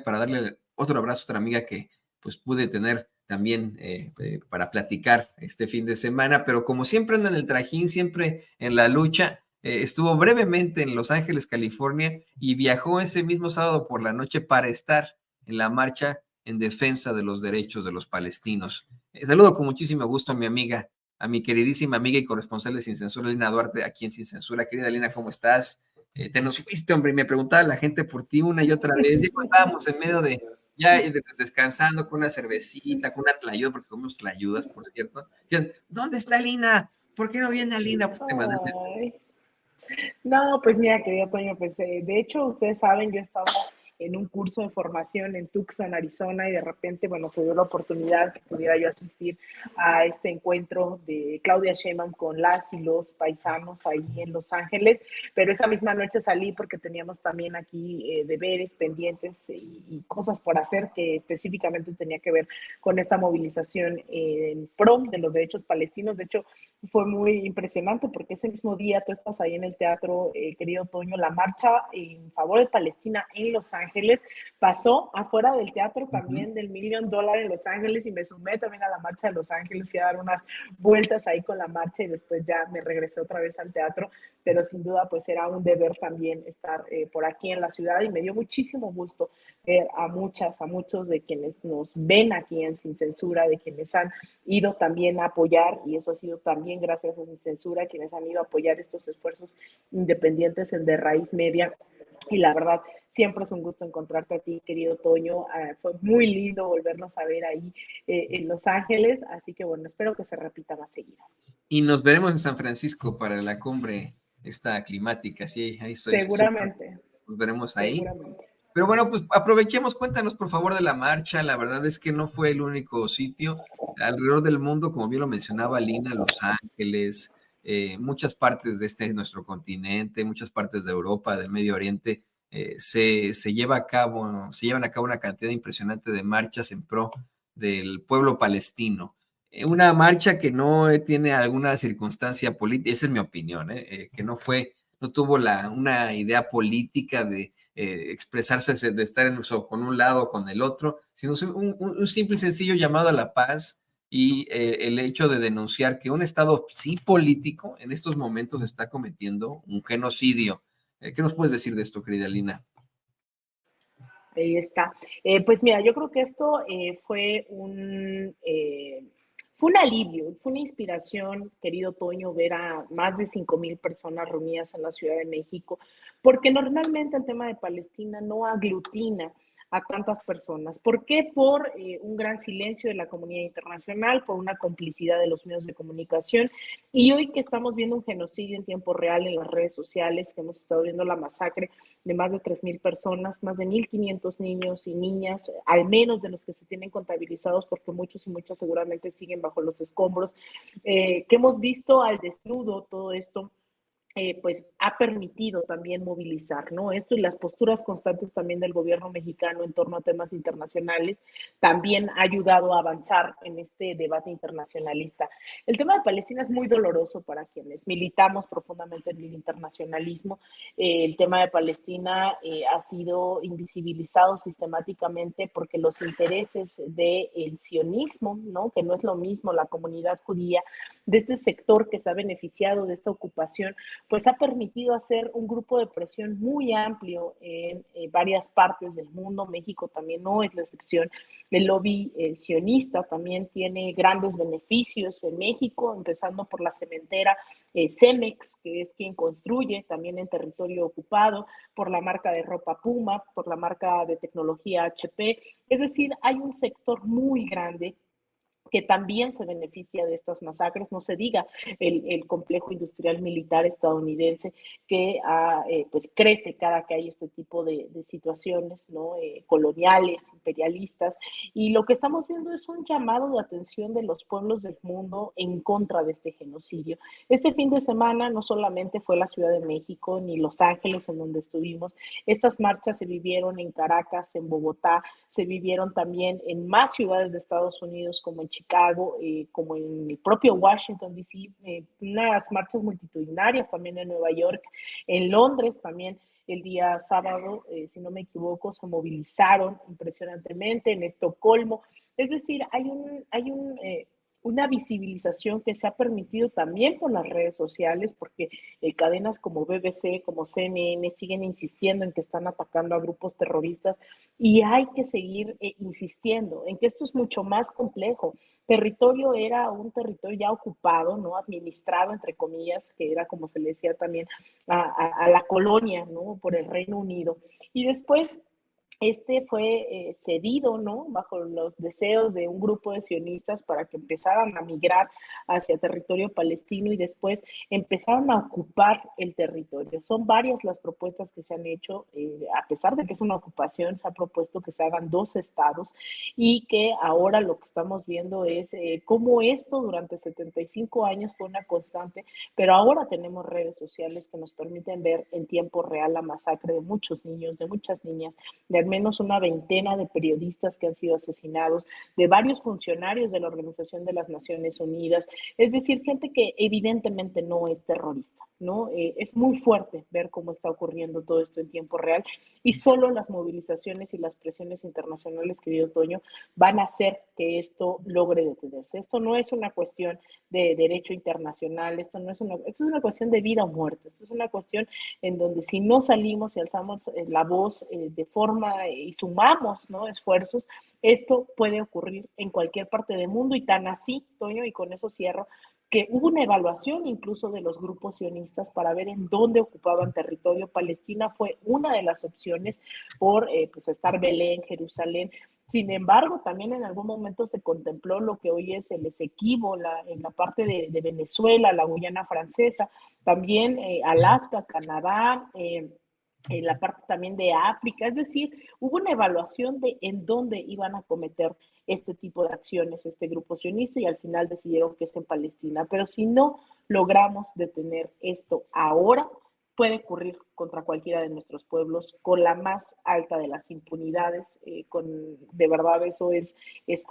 para darle otro abrazo a otra amiga que pues pude tener también para platicar este fin de semana, pero como siempre anda en el trajín, siempre en la lucha, estuvo brevemente en Los Ángeles, California, y viajó ese mismo sábado por la noche para estar en la marcha en defensa de los derechos de los palestinos. Saludo con muchísimo gusto a mi amiga, a mi queridísima amiga y corresponsal de Sin Censura, Lina Duarte, aquí en Sin Censura. Querida Lina, ¿cómo estás? Te nos fuiste, hombre, y me preguntaba la gente por ti una y otra vez. Ya estábamos en medio de, ya descansando con una cervecita, con una tlayuda, porque comemos tlayudas, por cierto. Decían, ¿dónde está Lina? ¿Por qué no viene Lina? Pues te mandé. Ay, no, pues mira, querido Toño, pues de hecho, ustedes saben, yo estaba en un curso de formación en Tucson, Arizona, y de repente, bueno, se dio la oportunidad que pudiera yo asistir a este encuentro de Claudia Sheinbaum con las y los paisanos ahí en Los Ángeles, pero esa misma noche salí porque teníamos también aquí deberes pendientes y cosas por hacer que específicamente tenía que ver con esta movilización en pro de los derechos palestinos. De hecho, fue muy impresionante porque ese mismo día tú estás ahí en el teatro, querido Toño, la marcha en favor de Palestina en Los Ángeles pasó afuera del teatro también del Million Dollar en Los Ángeles y me sumé también a la marcha de Los Ángeles, fui a dar unas vueltas ahí con la marcha y después ya me regresé otra vez al teatro, pero sin duda pues era un deber también estar por aquí en la ciudad y me dio muchísimo gusto ver a muchos de quienes nos ven aquí en Sin Censura, de quienes han ido también a apoyar, y eso ha sido también gracias a Sin Censura, quienes han ido a apoyar estos esfuerzos independientes en De Raíz Media. Y la verdad, siempre es un gusto encontrarte a ti, querido Toño. Fue muy lindo volvernos a ver ahí en Los Ángeles, así que bueno, espero que se repita más seguido. Y nos veremos en San Francisco para la cumbre esta climática, sí, ahí estoy, Seguramente, nos veremos ahí. seguramente. Pero bueno, pues aprovechemos, cuéntanos por favor de la marcha. La verdad es que no fue el único sitio. Alrededor del mundo, como bien lo mencionaba Lina, Los Ángeles, muchas partes de este nuestro continente, muchas partes de Europa, del Medio Oriente, se llevan a cabo una cantidad impresionante de marchas en pro del pueblo palestino. Una marcha que no tiene alguna circunstancia política, esa es mi opinión, que no tuvo una idea política de expresarse, de estar con un lado o con el otro, sino un simple y sencillo llamado a la paz y el hecho de denunciar que un Estado sí político en estos momentos está cometiendo un genocidio. ¿Qué nos puedes decir de esto, querida Lina? Ahí está. Pues mira, yo creo que esto fue un alivio, fue una inspiración, querido Toño, ver a más de 5,000 personas reunidas en la Ciudad de México, porque normalmente el tema de Palestina no aglutina a tantas personas. ¿Por qué? Por un gran silencio de la comunidad internacional, por una complicidad de los medios de comunicación. Y hoy que estamos viendo un genocidio en tiempo real en las redes sociales, que hemos estado viendo la masacre de más de 3,000 personas, más de 1,500 niños y niñas, al menos de los que se tienen contabilizados, porque muchos y muchas seguramente siguen bajo los escombros, que hemos visto al desnudo todo esto. Pues ha permitido también movilizar, ¿no? Esto y las posturas constantes también del gobierno mexicano en torno a temas internacionales también ha ayudado a avanzar en este debate internacionalista. El tema de Palestina es muy doloroso para quienes militamos profundamente en el internacionalismo. El tema de Palestina ha sido invisibilizado sistemáticamente porque los intereses del sionismo, ¿no? Que no es lo mismo la comunidad judía, de este sector que se ha beneficiado de esta ocupación, pues ha permitido hacer un grupo de presión muy amplio en varias partes del mundo. México también no es la excepción. El lobby sionista también tiene grandes beneficios en México, empezando por la cementera Cemex, que es quien construye también en territorio ocupado, por la marca de ropa Puma, por la marca de tecnología HP. Es decir, hay un sector muy grande que también se beneficia de estas masacres, no se diga el complejo industrial militar estadounidense que pues crece cada que hay este tipo de situaciones, ¿no? Coloniales, imperialistas, y lo que estamos viendo es un llamado de atención de los pueblos del mundo en contra de este genocidio. Este fin de semana no solamente fue la Ciudad de México ni Los Ángeles en donde estuvimos, estas marchas se vivieron en Caracas, en Bogotá, se vivieron también en más ciudades de Estados Unidos como en Chicago, como en el propio Washington, D.C., unas marchas multitudinarias también en Nueva York, en Londres también. el día sábado, si no me equivoco, se movilizaron impresionantemente en Estocolmo. Es decir, una visibilización que se ha permitido también por las redes sociales, porque cadenas como BBC, como CNN, siguen insistiendo en que están atacando a grupos terroristas y hay que seguir insistiendo en que esto es mucho más complejo. Territorio era un territorio ya ocupado, ¿no? Administrado, entre comillas, que era como se le decía también a la colonia, ¿no? Por el Reino Unido. Y después fue cedido, ¿no? Bajo los deseos de un grupo de sionistas para que empezaran a migrar hacia territorio palestino y después empezaron a ocupar el territorio. Son varias las propuestas que se han hecho, a pesar de que es una ocupación, se ha propuesto que se hagan 2 estados y que ahora lo que estamos viendo es cómo esto durante 75 años fue una constante, pero ahora tenemos redes sociales que nos permiten ver en tiempo real la masacre de muchos niños, de muchas niñas, de al menos una veintena de periodistas que han sido asesinados, de varios funcionarios de la Organización de las Naciones Unidas, es decir, gente que evidentemente no es terrorista, ¿no? Es muy fuerte ver cómo está ocurriendo todo esto en tiempo real y solo las movilizaciones y las presiones internacionales, querido Toño, van a hacer que esto logre detenerse. Esto no es una cuestión de derecho internacional, esto es una cuestión de vida o muerte, esto es una cuestión en donde si no salimos y alzamos la voz de forma y sumamos, ¿no?, esfuerzos, esto puede ocurrir en cualquier parte del mundo y tan así, Toño, y con eso cierro, que hubo una evaluación incluso de los grupos sionistas para ver en dónde ocupaban territorio. Palestina fue una de las opciones por pues estar Belén, Jerusalén. Sin embargo, también en algún momento se contempló lo que hoy es el Esequibo, en la parte de Venezuela, la Guyana Francesa, también Alaska, Canadá, en la parte también de África, es decir, hubo una evaluación de en dónde iban a cometer este tipo de acciones este grupo sionista y al final decidieron que es en Palestina. Pero si no logramos detener esto ahora, puede ocurrir contra cualquiera de nuestros pueblos con la más alta de las impunidades. De verdad eso es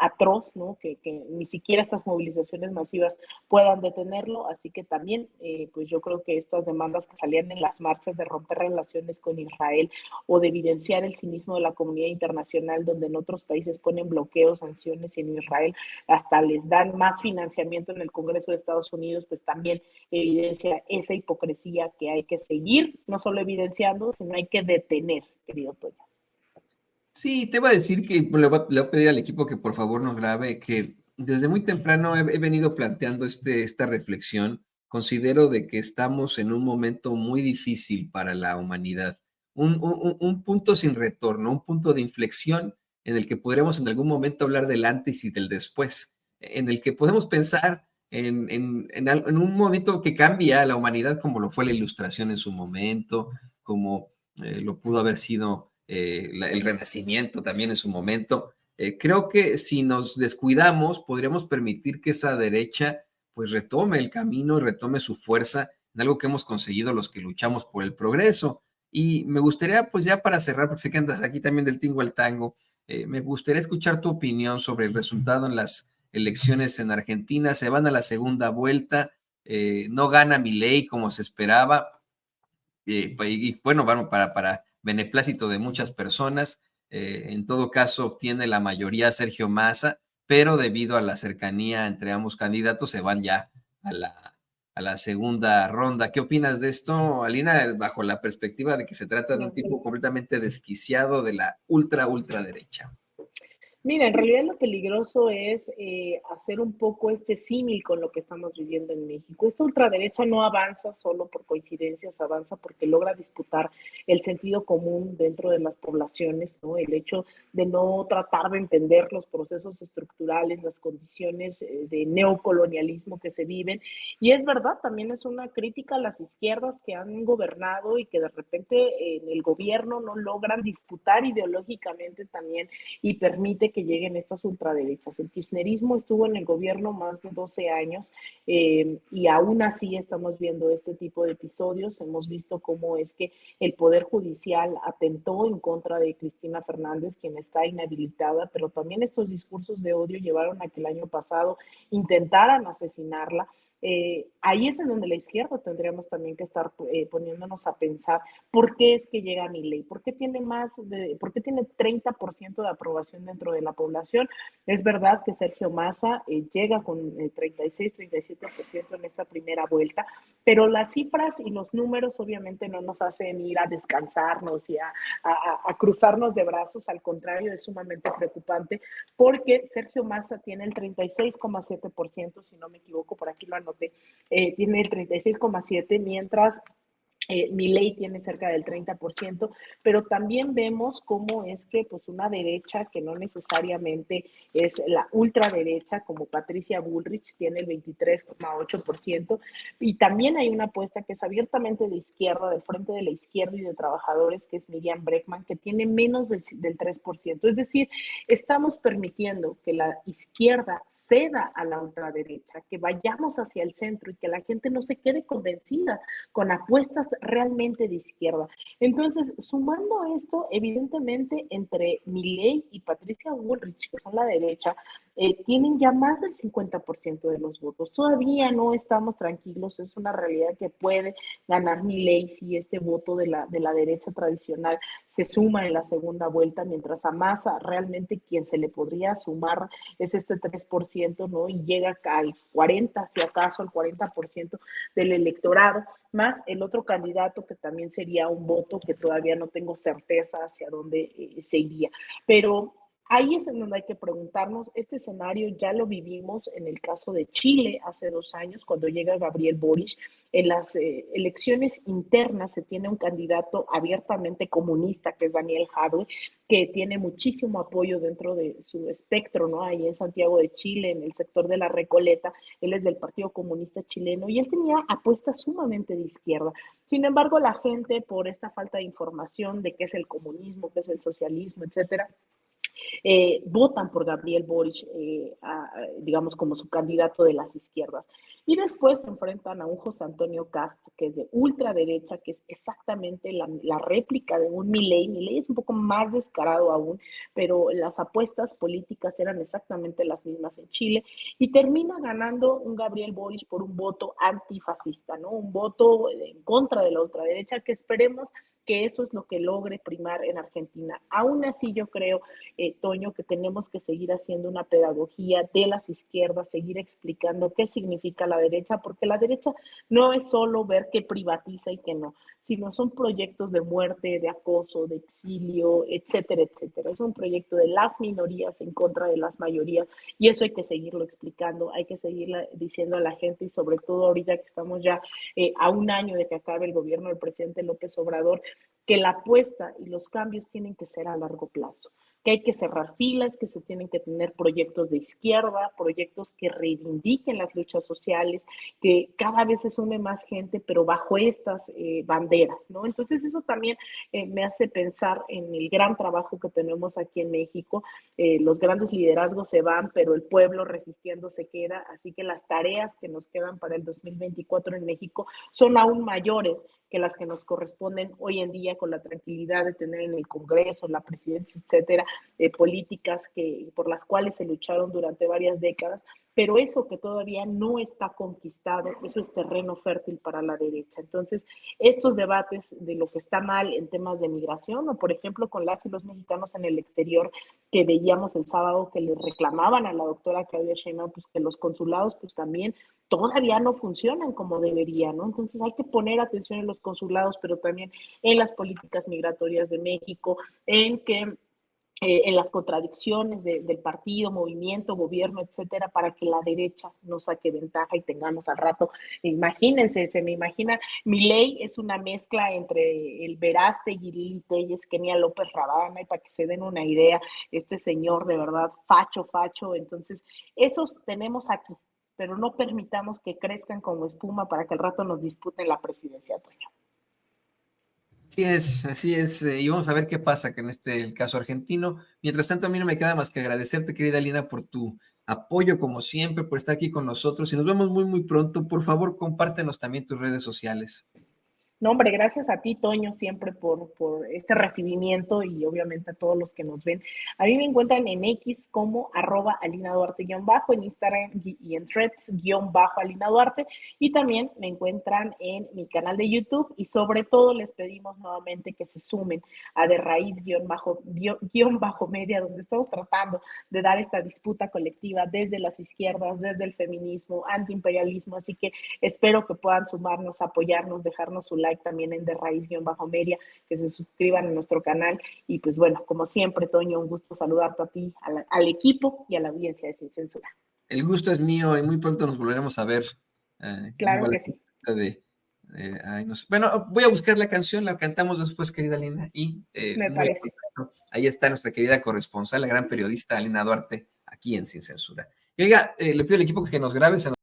atroz, ¿no? Que ni siquiera estas movilizaciones masivas puedan detenerlo, así que también pues yo creo que estas demandas que salían en las marchas de romper relaciones con Israel o de evidenciar el cinismo de la comunidad internacional, donde en otros países ponen bloqueos, sanciones y en Israel hasta les dan más financiamiento en el Congreso de Estados Unidos, pues también evidencia esa hipocresía que hay que seguir, no solo evidenciando, sino hay que detener, querido Toño. Sí, te iba a decir que le voy a pedir al equipo que por favor nos grabe, que desde muy temprano he venido planteando esta reflexión. Considero de que estamos en un momento muy difícil para la humanidad, un punto sin retorno, un punto de inflexión en el que podremos en algún momento hablar del antes y del después, en el que podemos pensar en un momento que cambia a la humanidad como lo fue la Ilustración en su momento, como lo pudo haber sido el Renacimiento también en su momento. Creo que si nos descuidamos, podríamos permitir que esa derecha pues retome el camino, retome su fuerza en algo que hemos conseguido los que luchamos por el progreso. Y me gustaría, pues ya para cerrar, porque sé que andas aquí también del tingo al tango, me gustaría escuchar tu opinión sobre el resultado en las elecciones en Argentina. Se van a la segunda vuelta, no gana Milei como se esperaba, y bueno, para beneplácito de muchas personas. En todo caso, obtiene la mayoría Sergio Massa, pero debido a la cercanía entre ambos candidatos, se van ya a la segunda ronda. ¿Qué opinas de esto, Alina, bajo la perspectiva de que se trata de un tipo completamente desquiciado de la ultraderecha? Mira, en realidad lo peligroso es hacer un poco este símil con lo que estamos viviendo en México. Esta ultraderecha no avanza solo por coincidencias, avanza porque logra disputar el sentido común dentro de las poblaciones, ¿no? El hecho de no tratar de entender los procesos estructurales, las condiciones de neocolonialismo que se viven. Y es verdad, también es una crítica a las izquierdas que han gobernado y que de repente en el gobierno no logran disputar ideológicamente también y permite que lleguen estas ultraderechas. El kirchnerismo estuvo en el gobierno más de 12 años y aún así estamos viendo este tipo de episodios. Hemos visto cómo es que el Poder Judicial atentó en contra de Cristina Fernández, quien está inhabilitada, pero también estos discursos de odio llevaron a que el año pasado intentaran asesinarla. ahí es en donde la izquierda tendríamos también que estar poniéndonos a pensar por qué es que llega Milei, por qué tiene 30% de aprobación dentro de la población. Es verdad que Sergio Massa llega con 36-37% en esta primera vuelta, pero las cifras y los números obviamente no nos hacen ir a descansarnos y a cruzarnos de brazos, al contrario, es sumamente preocupante porque Sergio Massa tiene el 36,7%, si no me equivoco, por aquí lo anoté, tiene el 36,7%, mientras Milei tiene cerca del 30%, pero también vemos cómo es que pues una derecha que no necesariamente es la ultraderecha, como Patricia Bullrich, tiene el 23,8%, y también hay una apuesta que es abiertamente de izquierda, del Frente de la Izquierda y de Trabajadores, que es Miriam Bregman, que tiene menos del 3%. Es decir, estamos permitiendo que la izquierda ceda a la ultraderecha, que vayamos hacia el centro y que la gente no se quede convencida con apuestas realmente de izquierda. Entonces, sumando esto, evidentemente, entre Milei y Patricia Bullrich, que son la derecha, tienen ya más del 50% de los votos. Todavía no estamos tranquilos, es una realidad que puede ganar Milei si este voto de la derecha tradicional se suma en la segunda vuelta, mientras a Massa realmente quien se le podría sumar es este 3%, ¿no? Y llega al 40%, si acaso al 40% del electorado, más el otro candidato que también sería un voto que todavía no tengo certeza hacia dónde se iría. Pero ahí es en donde hay que preguntarnos, este escenario ya lo vivimos en el caso de Chile hace 2 años, cuando llega Gabriel Boric. En las elecciones internas se tiene un candidato abiertamente comunista, que es Daniel Jadwe, que tiene muchísimo apoyo dentro de su espectro, ¿no? Ahí en Santiago de Chile, en el sector de la Recoleta, él es del Partido Comunista Chileno y él tenía apuestas sumamente de izquierda. Sin embargo, la gente, por esta falta de información de qué es el comunismo, qué es el socialismo, etcétera, votan por Gabriel Boric, digamos, como su candidato de las izquierdas. Y después se enfrentan a un José Antonio Cast, que es de ultraderecha, que es exactamente la réplica de un Milei. Milei es un poco más descarado aún, pero las apuestas políticas eran exactamente las mismas en Chile. Y termina ganando un Gabriel Boric por un voto antifascista, ¿no? Un voto en contra de la ultraderecha, que esperemos que eso es lo que logre primar en Argentina. Aún así, yo creo, Toño, que tenemos que seguir haciendo una pedagogía de las izquierdas, seguir explicando qué significa la derecha, porque la derecha no es solo ver qué privatiza y qué no, sino son proyectos de muerte, de acoso, de exilio, etcétera, etcétera. Es un proyecto de las minorías en contra de las mayorías y eso hay que seguirlo explicando, hay que seguirlo diciendo a la gente y sobre todo ahorita que estamos ya a un año de que acabe el gobierno del presidente López Obrador, que la apuesta y los cambios tienen que ser a largo plazo, que hay que cerrar filas, que se tienen que tener proyectos de izquierda, proyectos que reivindiquen las luchas sociales, que cada vez se sume más gente, pero bajo estas banderas, ¿no? Entonces eso también me hace pensar en el gran trabajo que tenemos aquí en México. Los grandes liderazgos se van, pero el pueblo resistiendo se queda, así que las tareas que nos quedan para el 2024 en México son aún mayores que las que nos corresponden hoy en día con la tranquilidad de tener en el Congreso, la presidencia, etcétera, políticas por las cuales se lucharon durante varias décadas, pero eso que todavía no está conquistado, eso es terreno fértil para la derecha. Entonces, estos debates de lo que está mal en temas de migración, o por ejemplo con las y los mexicanos en el exterior, que veíamos el sábado que le reclamaban a la doctora Claudia Sheinbaum, pues que los consulados pues también todavía no funcionan como deberían, ¿no? Entonces hay que poner atención en los consulados, pero también en las políticas migratorias de México, en las contradicciones del partido, movimiento, gobierno, etcétera, para que la derecha no saque ventaja y tengamos al rato, imagínense, se me imagina, Milei es una mezcla entre el Verástegui, Lili Telles, Kenia López Rabadana, y para que se den una idea, este señor de verdad, facho, entonces, esos tenemos aquí, pero no permitamos que crezcan como espuma para que al rato nos disputen la presidencia, Toño. Así es, y vamos a ver qué pasa con el caso argentino. Mientras tanto, a mí no me queda más que agradecerte, querida Lina, por tu apoyo, como siempre, por estar aquí con nosotros, y nos vemos muy, muy pronto. Por favor, compártenos también tus redes sociales. No, hombre, gracias a ti, Toño, siempre por este recibimiento y obviamente a todos los que nos ven. A mí me encuentran en X como @Alina Duarte bajo, en Instagram y en Threads bajo Alina Duarte, y también me encuentran en mi canal de YouTube, y sobre todo les pedimos nuevamente que se sumen a De Raíz bajo media, donde estamos tratando de dar esta disputa colectiva desde las izquierdas, desde el feminismo, antiimperialismo, así que espero que puedan sumarnos, apoyarnos, dejarnos su like también en De Raíz-Media, que se suscriban a nuestro canal. Y pues bueno, como siempre, Toño, un gusto saludarte a ti, al equipo y a la audiencia de Sin Censura. El gusto es mío y muy pronto nos volveremos a ver. Claro Viva la que sí. ay, no sé. Bueno, voy a buscar la canción, la cantamos después, querida Lina, y Me muy parece. contento. Ahí está nuestra querida corresponsal, la gran periodista Alina Duarte, aquí en Sin Censura. Y oiga, le pido al equipo que nos grabe, se